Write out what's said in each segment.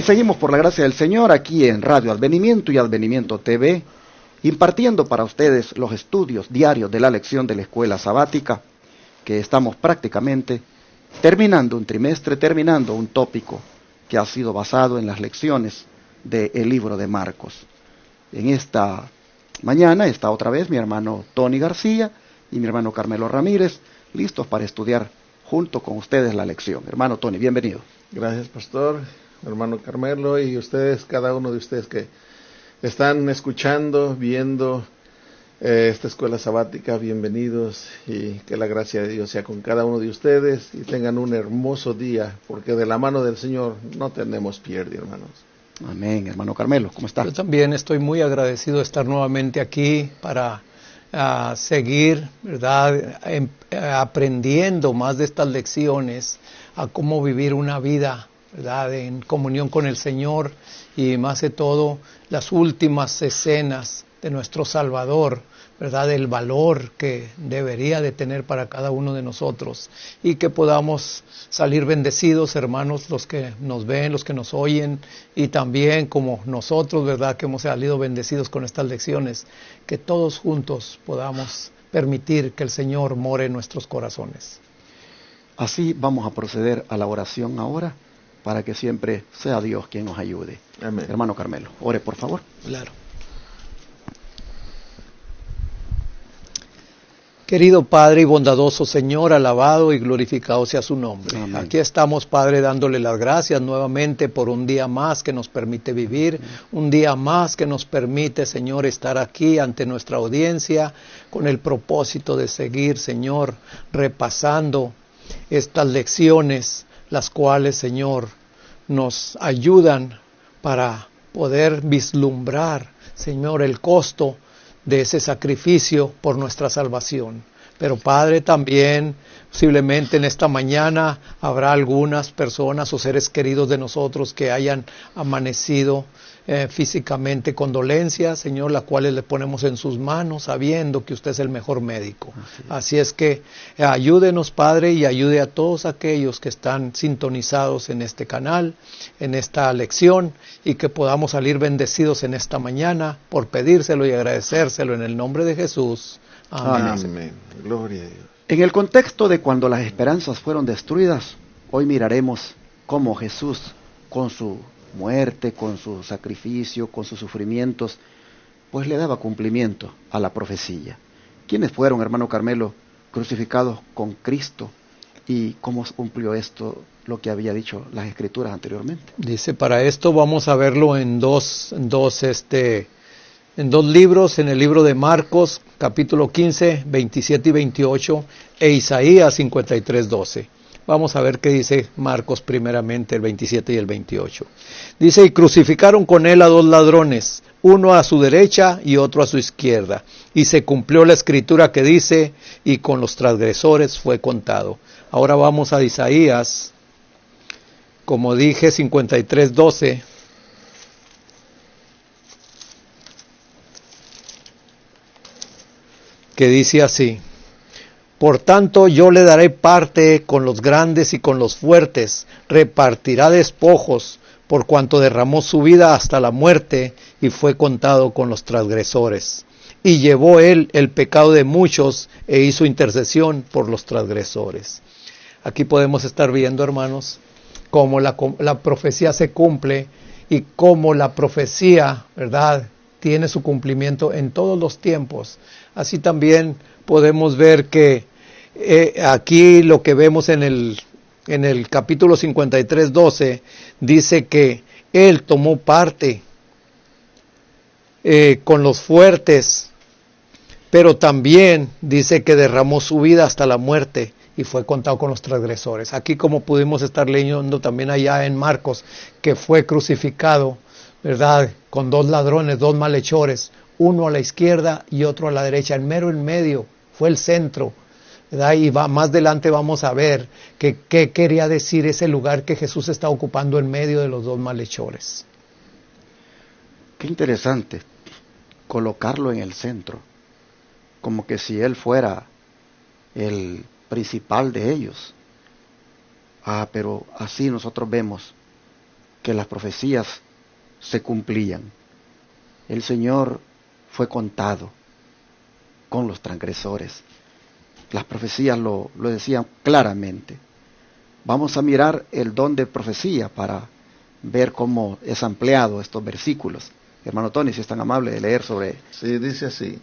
seguimos por la gracia del Señor aquí en Radio Advenimiento y Advenimiento TV, impartiendo para ustedes los estudios diarios de la lección de la escuela sabática, que estamos prácticamente terminando un trimestre, terminando un tópico que ha sido basado en las lecciones del libro de Marcos. En esta mañana está otra vez mi hermano Tony García y mi hermano Carmelo Ramírez, listos para estudiar junto con ustedes la lección. Hermano Tony, bienvenido. Gracias, pastor, hermano Carmelo, y ustedes, cada uno de ustedes que están escuchando, viendo esta escuela sabática, bienvenidos, y que la gracia de Dios sea con cada uno de ustedes y tengan un hermoso día, porque de la mano del Señor no tenemos pierde, hermanos. Amén. Hermano Carmelo, ¿cómo está? Yo también estoy muy agradecido de estar nuevamente aquí para seguir, ¿verdad? Aprendiendo más de estas lecciones, a cómo vivir una vida, ¿verdad? En comunión con el Señor, y más de todo las últimas escenas de nuestro Salvador, ¿verdad? El valor que debería de tener para cada uno de nosotros, y que podamos salir bendecidos, hermanos, los que nos ven, los que nos oyen, y también como nosotros, ¿verdad? Que hemos salido bendecidos con estas lecciones, que todos juntos podamos permitir que el Señor more en nuestros corazones. Así vamos a proceder a la oración ahora, para que siempre sea Dios quien nos ayude. Amén. Hermano Carmelo, ore por favor. Claro. Querido Padre y bondadoso Señor, alabado y glorificado sea su nombre. Amén. Aquí estamos, Padre, dándole las gracias nuevamente por un día más que nos permite vivir, un día más que nos permite, Señor, estar aquí ante nuestra audiencia con el propósito de seguir, Señor, repasando estas lecciones, las cuales, Señor, nos ayudan para poder vislumbrar, Señor, el costo de ese sacrificio por nuestra salvación. Pero Padre, también posiblemente en esta mañana habrá algunas personas o seres queridos de nosotros que hayan amanecido físicamente con dolencias, Señor, las cuales le ponemos en sus manos, sabiendo que usted es el mejor médico. Así es que ayúdenos, Padre, y ayude a todos aquellos que están sintonizados en este canal, en esta lección, y que podamos salir bendecidos en esta mañana por pedírselo y agradecérselo en el nombre de Jesús. Amén. Amén. Gloria a Dios. En el contexto de cuando las esperanzas fueron destruidas, hoy miraremos cómo Jesús, con su muerte, con su sacrificio, con sus sufrimientos, pues le daba cumplimiento a la profecía. ¿Quiénes fueron, hermano Carmelo, crucificados con Cristo? ¿Y cómo cumplió esto lo que había dicho las Escrituras anteriormente? Dice, para esto vamos a verlo en dos libros, en el libro de Marcos, capítulo 15, 27 y 28, e Isaías 53, 12. Vamos a ver qué dice Marcos primeramente, el 27 y el 28. Dice, y crucificaron con él a dos ladrones, uno a su derecha y otro a su izquierda. Y se cumplió la escritura que dice, y con los transgresores fue contado. Ahora vamos a Isaías, como dije, 53, 12. Que dice así: por tanto yo le daré parte con los grandes y con los fuertes, repartirá despojos, por cuanto derramó su vida hasta la muerte y fue contado con los transgresores. Y llevó él el pecado de muchos e hizo intercesión por los transgresores. Aquí podemos estar viendo, hermanos, cómo la profecía se cumple y cómo la profecía, ¿verdad?, tiene su cumplimiento en todos los tiempos. Así también podemos ver que aquí lo que vemos en el capítulo 53, 12, dice que él tomó parte con los fuertes, pero también dice que derramó su vida hasta la muerte y fue contado con los transgresores. Aquí, como pudimos estar leyendo también allá en Marcos, que fue crucificado, ¿verdad?, con dos ladrones, dos malhechores, uno a la izquierda y otro a la derecha, en medio, fue el centro, ¿verdad? Y más adelante vamos a ver qué quería decir ese lugar que Jesús está ocupando en medio de los dos malhechores. Qué interesante colocarlo en el centro, como que si él fuera el principal de ellos. Pero así nosotros vemos que las profecías se cumplían. El Señor fue contado con los transgresores. Las profecías lo decían claramente. Vamos a mirar el don de profecía para ver cómo es ampliado estos versículos. Hermano Tony, si es tan amable de leer sobre... Sí, dice así: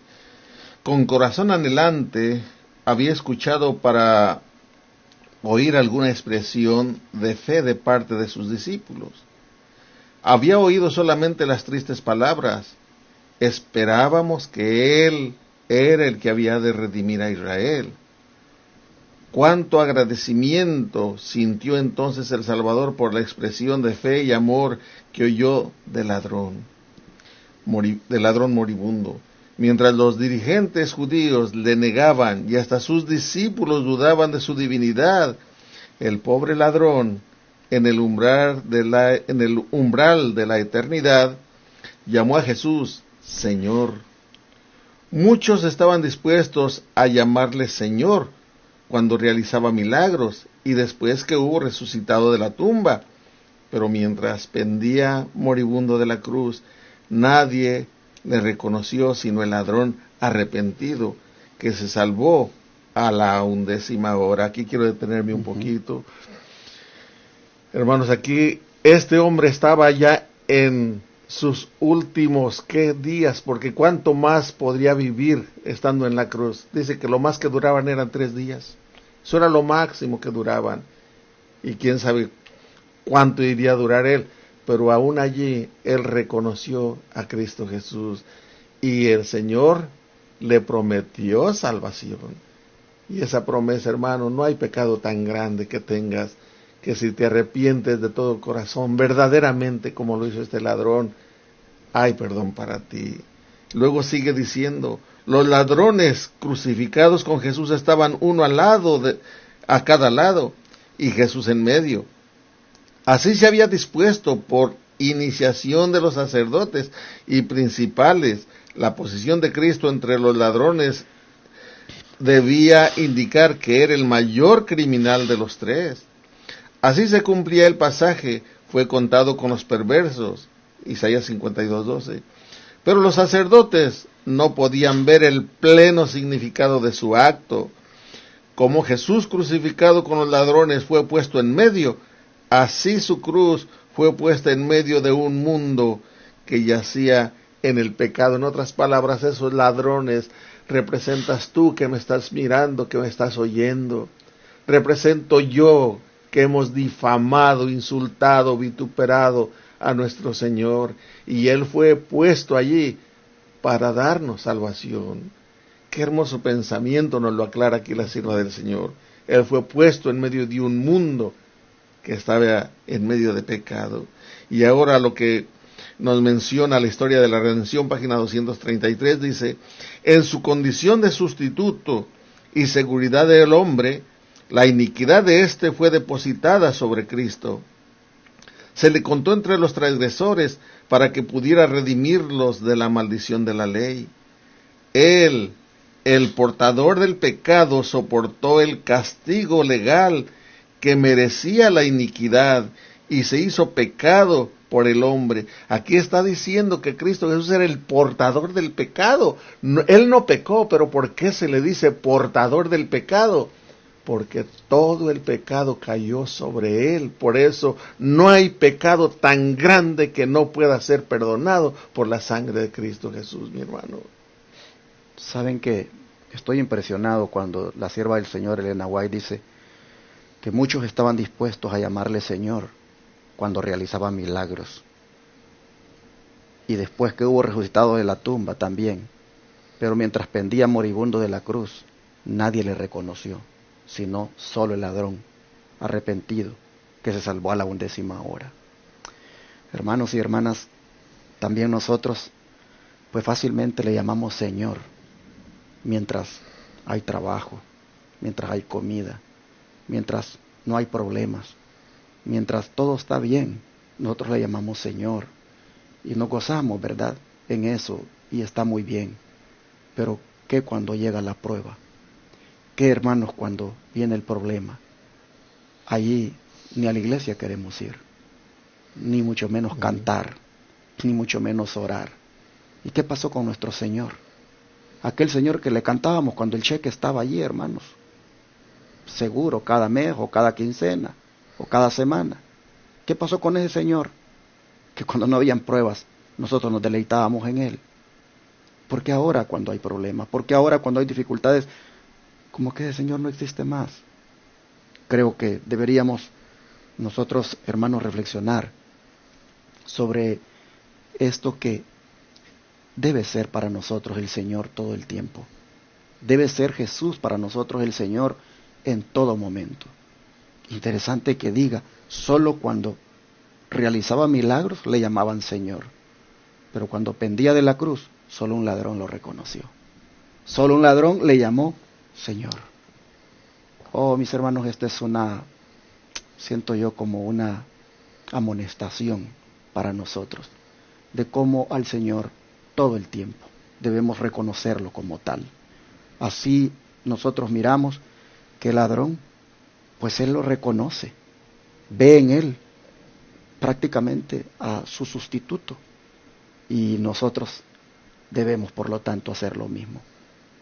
con corazón anhelante había escuchado para oír alguna expresión de fe de parte de sus discípulos. Había oído solamente las tristes palabras. Esperábamos que Él era el que había de redimir a Israel. Cuánto agradecimiento sintió entonces el Salvador por la expresión de fe y amor que oyó del ladrón moribundo. Mientras los dirigentes judíos le negaban y hasta sus discípulos dudaban de su divinidad, el pobre ladrón, en el umbral de la eternidad, llamó a Jesús Señor. Muchos estaban dispuestos a llamarle Señor cuando realizaba milagros y después que hubo resucitado de la tumba, pero mientras pendía moribundo de la cruz, nadie le reconoció sino el ladrón arrepentido que se salvó a la 11ª hora. Aquí quiero detenerme un poquito. Hermanos, aquí este hombre estaba ya en sus últimos días, porque cuánto más podría vivir estando en la cruz. Dice que lo más que duraban eran 3 días. Eso era lo máximo que duraban. Y quién sabe cuánto iría a durar él. Pero aún allí él reconoció a Cristo Jesús y el Señor le prometió salvación. Y esa promesa, hermano, no hay pecado tan grande que tengas que si te arrepientes de todo corazón, verdaderamente como lo hizo este ladrón, hay perdón para ti. Luego sigue diciendo: los ladrones crucificados con Jesús estaban uno a cada lado, y Jesús en medio. Así se había dispuesto por iniciación de los sacerdotes y principales. La posición de Cristo entre los ladrones debía indicar que era el mayor criminal de los 3. Así se cumplía el pasaje: fue contado con los perversos. Isaías 52:12. Pero los sacerdotes no podían ver el pleno significado de su acto. Como Jesús crucificado con los ladrones fue puesto en medio, así su cruz fue puesta en medio de un mundo que yacía en el pecado. En otras palabras, esos ladrones representas tú que me estás mirando, que me estás oyendo. Represento yo que hemos difamado, insultado, vituperado a nuestro Señor. Y Él fue puesto allí para darnos salvación. Qué hermoso pensamiento nos lo aclara aquí la sierva del Señor. Él fue puesto en medio de un mundo que estaba en medio de pecado. Y ahora lo que nos menciona la historia de la redención, página 233, dice: en su condición de sustituto y seguridad del hombre, la iniquidad de éste fue depositada sobre Cristo. Se le contó entre los transgresores para que pudiera redimirlos de la maldición de la ley. Él, el portador del pecado, soportó el castigo legal que merecía la iniquidad y se hizo pecado por el hombre. Aquí está diciendo que Cristo Jesús era el portador del pecado. Él no pecó, pero ¿por qué se le dice portador del pecado? Porque todo el pecado cayó sobre él. Por eso no hay pecado tan grande que no pueda ser perdonado por la sangre de Cristo Jesús, mi hermano. Saben que estoy impresionado cuando la sierva del Señor, Elena White, dice que muchos estaban dispuestos a llamarle Señor cuando realizaba milagros. Y después que hubo resucitado de la tumba también. Pero mientras pendía moribundo de la cruz, nadie le reconoció, sino solo el ladrón arrepentido que se salvó a la 11ª hora. Hermanos y hermanas, también nosotros pues fácilmente le llamamos Señor mientras hay trabajo, mientras hay comida, mientras no hay problemas, mientras todo está bien. Nosotros le llamamos Señor y nos gozamos, ¿verdad?, en eso, y está muy bien. Pero ¿qué cuando llega la prueba? ¿Qué, hermanos, cuando viene el problema? Allí ni a la iglesia queremos ir. ni mucho menos cantar, ni mucho menos orar. ¿Y qué pasó con nuestro Señor? Aquel Señor que le cantábamos cuando el cheque estaba allí, hermanos. Seguro, cada mes o cada quincena o cada semana. ¿Qué pasó con ese Señor? Que cuando no habían pruebas, nosotros nos deleitábamos en Él. ¿Por qué ahora cuando hay problemas? ¿Por qué ahora cuando hay dificultades, como que ese Señor no existe más? Creo que deberíamos nosotros, hermanos, reflexionar sobre esto que debe ser para nosotros el Señor todo el tiempo. Debe ser Jesús para nosotros el Señor en todo momento. Interesante que diga, solo cuando realizaba milagros le llamaban Señor, pero cuando pendía de la cruz, solo un ladrón lo reconoció. Solo un ladrón le llamó Señor. Oh, mis hermanos, esta es siento yo como una amonestación para nosotros, de cómo al Señor todo el tiempo debemos reconocerlo como tal. Así nosotros miramos que el ladrón, pues él lo reconoce, ve en él prácticamente a su sustituto, y nosotros debemos por lo tanto hacer lo mismo,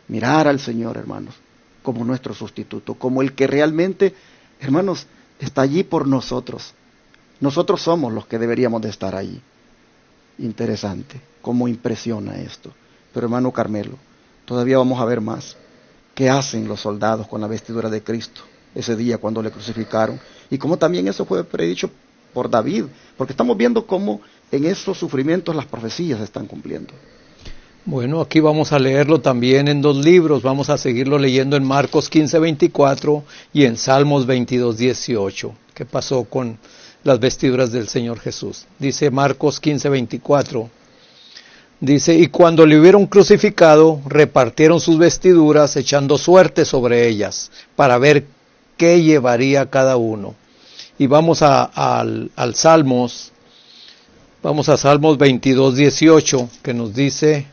mirar al Señor, hermanos, como nuestro sustituto, como el que realmente, hermanos, está allí por nosotros. Nosotros somos los que deberíamos de estar allí. Interesante cómo impresiona esto. Pero hermano Carmelo, todavía vamos a ver más. ¿Qué hacen los soldados con la vestidura de Cristo ese día cuando le crucificaron? Y cómo también eso fue predicho por David, porque estamos viendo cómo en esos sufrimientos las profecías se están cumpliendo. Bueno, aquí vamos a leerlo también en 2 libros. Vamos a seguirlo leyendo en Marcos 15:24 y en Salmos 22:18. ¿Qué pasó con las vestiduras del Señor Jesús? Dice Marcos 15:24. Dice, y cuando le hubieron crucificado, repartieron sus vestiduras, echando suerte sobre ellas, para ver qué llevaría cada uno. Y vamos al Salmos, vamos a Salmos 22:18, que nos dice,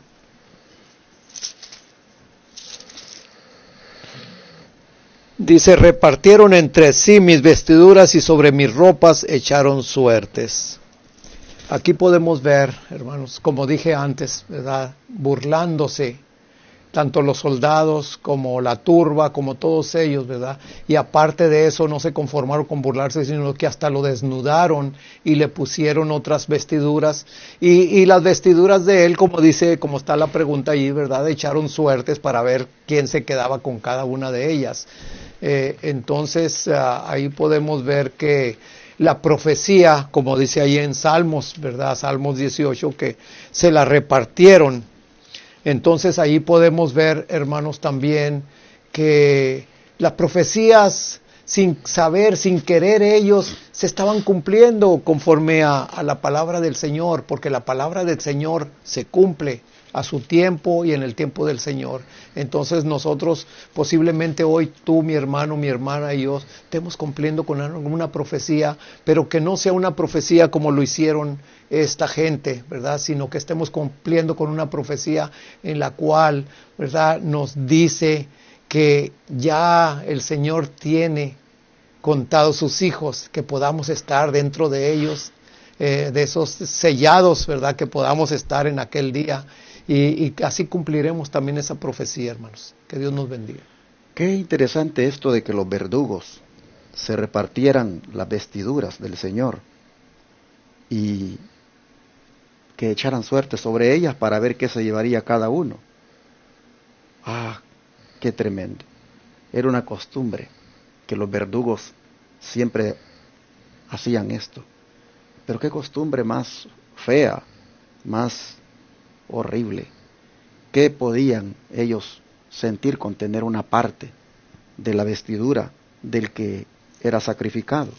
repartieron entre sí mis vestiduras y sobre mis ropas echaron suertes. Aquí podemos ver, hermanos, como dije antes, ¿verdad?, burlándose, tanto los soldados como la turba, como todos ellos, ¿verdad? Y aparte de eso, no se conformaron con burlarse, sino que hasta lo desnudaron y le pusieron otras vestiduras. Y las vestiduras de él, como dice, como está la pregunta ahí, ¿verdad?, echaron suertes para ver quién se quedaba con cada una de ellas. Entonces, ahí podemos ver que la profecía, como dice ahí en Salmos, ¿verdad? Salmos 18, que se la repartieron. Entonces ahí podemos ver, hermanos, también que las profecías, sin saber, sin querer ellos, se estaban cumpliendo conforme a la palabra del Señor, porque la palabra del Señor se cumple a su tiempo y en el tiempo del Señor. Entonces nosotros posiblemente hoy, tú, mi hermano, mi hermana y yo, estemos cumpliendo con una profecía, pero que no sea una profecía como lo hicieron esta gente, ¿verdad? Sino que estemos cumpliendo con una profecía en la cual, ¿verdad?, nos dice que ya el Señor tiene contados sus hijos, que podamos estar dentro de ellos, de esos sellados, ¿verdad?, que podamos estar en aquel día. Y así cumpliremos también esa profecía, hermanos. Que Dios nos bendiga. Qué interesante esto de que los verdugos se repartieran las vestiduras del Señor y que echaran suerte sobre ellas para ver qué se llevaría cada uno. Ah, qué tremendo. Era una costumbre que los verdugos siempre hacían esto. Pero qué costumbre más fea, más horrible. ¿Qué podían ellos sentir con tener una parte de la vestidura del que era sacrificado,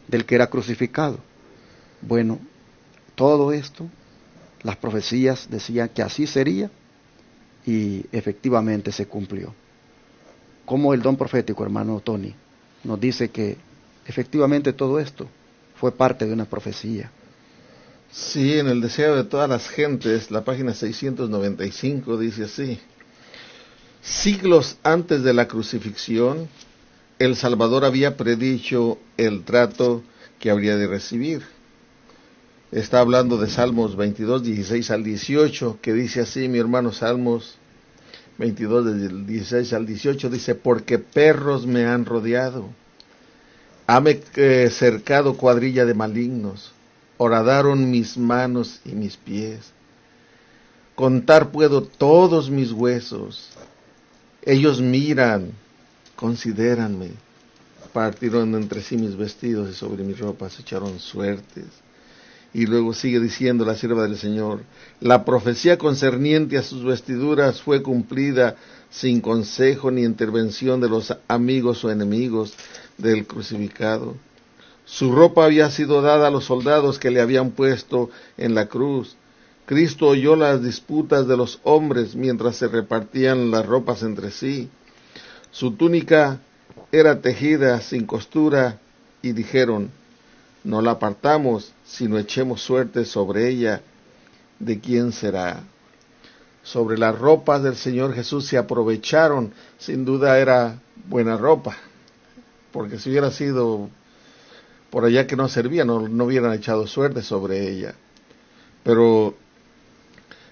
del que era crucificado? Bueno, todo esto, las profecías decían que así sería y efectivamente se cumplió. Como el don profético, hermano Tony, nos dice que efectivamente todo esto fue parte de una profecía. Sí, en el deseo de todas las gentes, la página 695 dice así: siglos antes de la crucifixión, el Salvador había predicho el trato que habría de recibir. está hablando de Salmos 22, 16 al 18, que dice así, mi hermano, Salmos 22, del 16 al 18, dice, porque perros me han rodeado, hame cercado cuadrilla de malignos, horadaron mis manos y mis pies. Contar puedo todos mis huesos, ellos miran, considéranme, partieron entre sí mis vestidos y sobre mis ropas echaron suertes. Y luego sigue diciendo la sierva del Señor, la profecía concerniente a sus vestiduras fue cumplida sin consejo ni intervención de los amigos o enemigos del crucificado. Su ropa había sido dada a los soldados que le habían puesto en la cruz. Cristo oyó las disputas de los hombres mientras se repartían las ropas entre sí. Su túnica era tejida sin costura y dijeron, no la apartamos, sino echemos suerte sobre ella. ¿De quién será? Sobre las ropas del Señor Jesús se aprovecharon. Sin duda era buena ropa, porque si hubiera sido por allá que no servía, no hubieran echado suerte sobre ella. Pero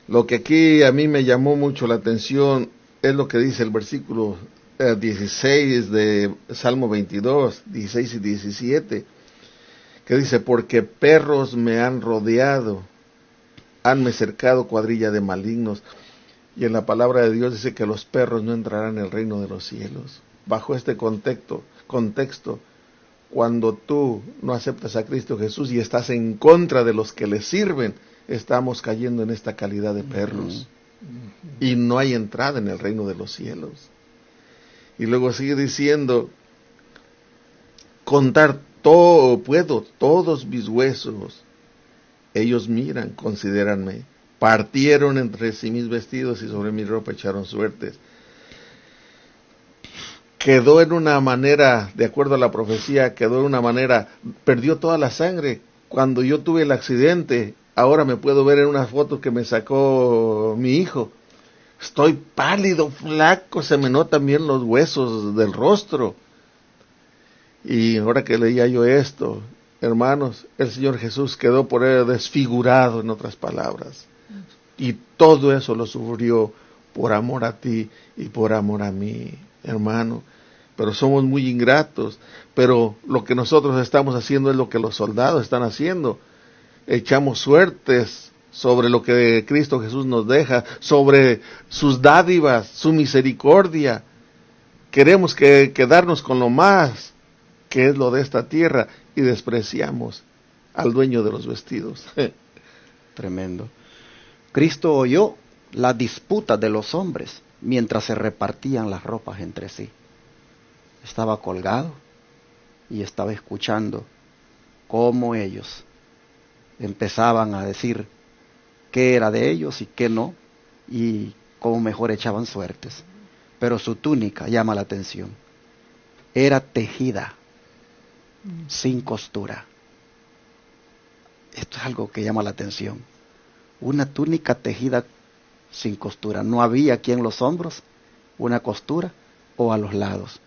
lo que aquí a mí me llamó mucho la atención es lo que dice el versículo 16 de Salmo 22, 16 y 17, que dice, porque perros me han rodeado, hanme cercado cuadrilla de malignos. Y en la palabra de Dios dice que los perros no entrarán en el reino de los cielos. Bajo este contexto, cuando tú no aceptas a Cristo Jesús y estás en contra de los que le sirven, estamos cayendo en esta calidad de perros. Y no hay entrada en el reino de los cielos. Y luego sigue diciendo, contar puedo todos mis huesos. Ellos miran, considéranme. Partieron entre sí mis vestidos y sobre mi ropa echaron suertes. Quedó en una manera, de acuerdo a la profecía, perdió toda la sangre. Cuando yo tuve el accidente, ahora me puedo ver en una foto que me sacó mi hijo. Estoy pálido, flaco, se me notan bien los huesos del rostro. Y ahora que leía yo esto, hermanos, el Señor Jesús quedó por él desfigurado, en otras palabras. Y todo eso lo sufrió por amor a ti y por amor a mí, hermano. Pero somos muy ingratos. Pero lo que nosotros estamos haciendo es lo que los soldados están haciendo. Echamos suertes sobre lo que Cristo Jesús nos deja, sobre sus dádivas, su misericordia. Queremos quedarnos con lo más, que es lo de esta tierra, y despreciamos al dueño de los vestidos. Tremendo. Cristo oyó la disputa de los hombres mientras se repartían las ropas entre sí. Estaba colgado y estaba escuchando cómo ellos empezaban a decir qué era de ellos y qué no, y cómo mejor echaban suertes. Pero su túnica llama la atención. Era tejida sin costura. Esto es algo que llama la atención. Una túnica tejida sin costura. No había aquí en los hombros una costura o a los lados.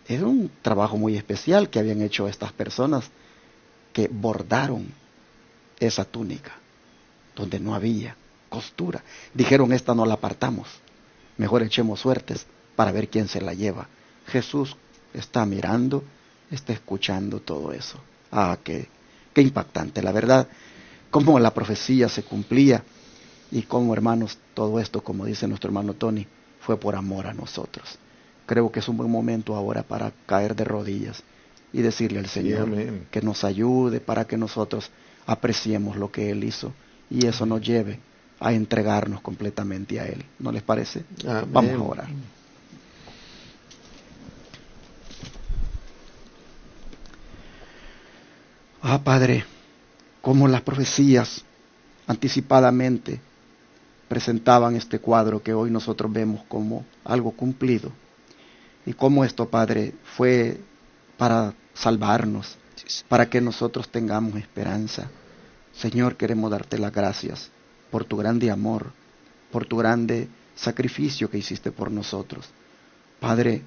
Era un trabajo muy especial que habían hecho estas personas que bordaron esa túnica donde no había costura. Dijeron, esta no la apartamos, mejor echemos suertes para ver quién se la lleva. Jesús está mirando, está escuchando todo eso. Qué impactante, la verdad, cómo la profecía se cumplía y cómo, hermanos, todo esto, como dice nuestro hermano Tony, fue por amor a nosotros. Creo que es un buen momento ahora para caer de rodillas y decirle al Señor que nos ayude para que nosotros apreciemos lo que Él hizo y eso nos lleve a entregarnos completamente a Él. ¿No les parece? Amén. Vamos a orar. Padre, como las profecías anticipadamente presentaban este cuadro que hoy nosotros vemos como algo cumplido, y cómo esto, Padre, fue para salvarnos, para que nosotros tengamos esperanza. Señor, queremos darte las gracias por tu grande amor, por tu grande sacrificio que hiciste por nosotros. Padre,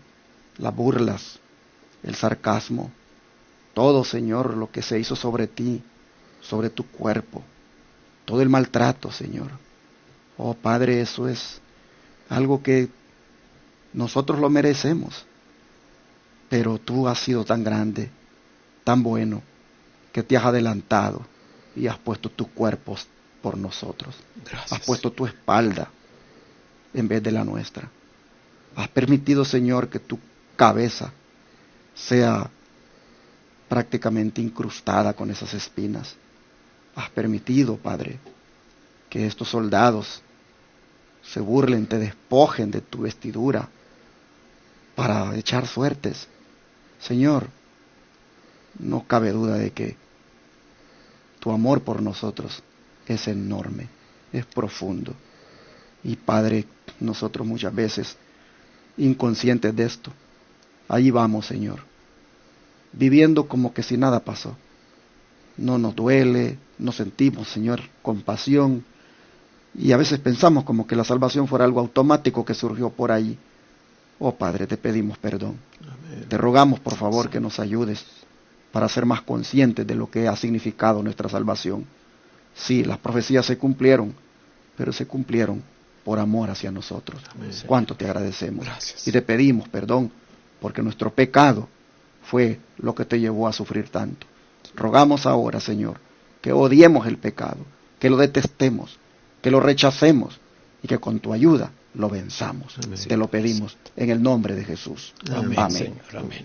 las burlas, el sarcasmo, todo, Señor, lo que se hizo sobre ti, sobre tu cuerpo, todo el maltrato, Señor. Oh Padre, eso es algo que nosotros lo merecemos, pero tú has sido tan grande, tan bueno, que te has adelantado y has puesto tu cuerpo por nosotros. Gracias. Has puesto tu espalda en vez de la nuestra. Has permitido, Señor, que tu cabeza sea prácticamente incrustada con esas espinas. Has permitido, Padre, que estos soldados se burlen, te despojen de tu vestidura para echar suertes. Señor, no cabe duda de que tu amor por nosotros es enorme, es profundo. Y Padre, nosotros muchas veces, inconscientes de esto, ahí vamos, Señor, viviendo como que si nada pasó. No nos duele, no sentimos, Señor, compasión, y a veces pensamos como que la salvación fuera algo automático que surgió por ahí. Oh Padre, te pedimos perdón. Amén. Te rogamos, por favor, que nos ayudes para ser más conscientes de lo que ha significado nuestra salvación. Sí, las profecías se cumplieron, pero se cumplieron por amor hacia nosotros. Amén. Cuánto te agradecemos. Gracias. Y te pedimos perdón, porque nuestro pecado fue lo que te llevó a sufrir tanto. Rogamos ahora, Señor, que odiemos el pecado, que lo detestemos, que lo rechacemos y que con tu ayuda lo venzamos. Amén. Te lo pedimos en el nombre de Jesús. Amén, Amén. Señor. Amén.